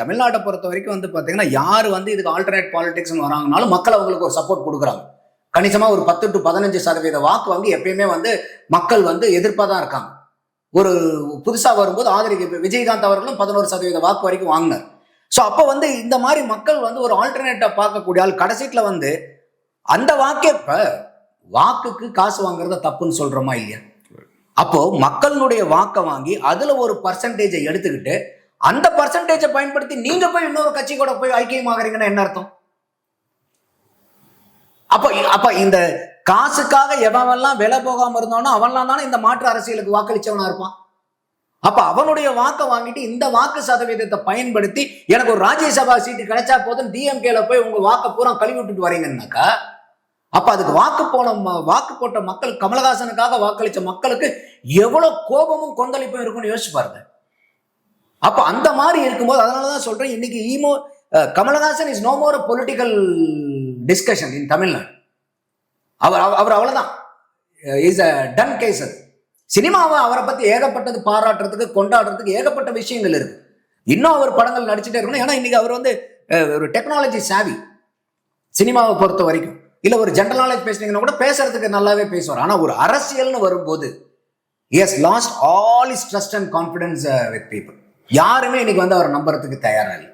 தமிழ்நாட்டை பொறுத்த வரைக்கும் வந்து பார்த்தீங்கன்னா யார் வந்து இதுக்கு ஆல்டர்னேட் பாலிடிக்ஸ்னு வராங்கனாலும் மக்கள் அவங்களுக்கு ஒரு சப்போர்ட் கொடுக்குறாங்க. கணிசமாக ஒரு 10 to 15% வாக்கு வாங்கி எப்பயுமே வந்து மக்கள் வந்து எதிர்ப்பாக தான் இருக்காங்க. ஒரு புதுசாக வரும்போது ஆதரிக்க விஜயகாந்த் அவர்களும் 11% வாக்கு வரைக்கும் வாங்கினார். ஸோ அப்போ வந்து இந்த மாதிரி மக்கள் வந்து ஒரு ஆல்டர்னேட்டா பார்க்கக்கூடிய ஆள் கடைசியில் வந்து அந்த வாக்கே இப்ப வாக்குக்கு காசு வாங்குறத தப்புன்னு சொல்றோமா இல்லையா? அப்போ மக்களுடைய வாக்கை வாங்கி அதுல ஒரு பர்சன்டேஜை எடுத்துக்கிட்டு அந்த பர்சன்டேஜை பயன்படுத்தி நீங்க போய் இன்னொரு கட்சி கூட போய் ஐக்கியமாகறீங்கன்னா என்ன அர்த்தம்? அப்ப இந்த காசுக்காக எவன்லாம் விலை போகாம இருந்தானோ அவன்லாம் தானே இந்த மாற்று அரசியலுக்கு வாக்களிச்சவனா இருப்பான். அப்ப அவனுடைய வாக்கை வாங்கிட்டு இந்த வாக்கு சதவீதத்தை பயன்படுத்தி எனக்கு ஒரு ராஜ்யசபா சீட்டு கிடைச்சா போதும் டிஎம்கேல போய் உங்க வாக்கை பூரா கழுவி விட்டுட்டு வரீங்கன்னாக்கா அப்ப அதுக்கு வாக்கு போட்ட மக்கள், கமலஹாசனுக்காக வாக்களிச்ச மக்களுக்கு எவ்வளவு கோபமும் கொந்தளிப்பும் இருக்கும்னு யோசிச்சு பாருங்க. அப்ப அந்த மாதிரி இருக்கும்போது அதனாலதான் சொல்றேன், இன்னைக்கு Kamal Haasan is no more political discussion இன் தமிழ்நாடு. அவர் அவ்வளவுதான், இஸ் அ டன் கேஸ். அது சினிமாவை அவரை பத்தி ஏகப்பட்டது பாராட்டுறதுக்கு கொண்டாடுறதுக்கு ஏகப்பட்ட விஷயங்கள் இருக்கு. இன்னும் அவர் படங்கள் நடிச்சுட்டே இருக்கணும். ஏன்னா இன்னைக்கு அவர் வந்து ஒரு டெக்னாலஜி சாவி சினிமாவை பொறுத்த வரைக்கும். இல்ல ஒரு ஜெனரல் நாலேஜ் பேசுனீங்கன்னா கூட பேசுறதுக்கு நல்லாவே பேசுவார். ஆனா ஒரு அரசியல்னு வரும்போது he has lost all his trust and confidence with people. யாருமே இன்னைக்கு வந்து அவர் நம்புறதுக்கு தயாரா இல்லை.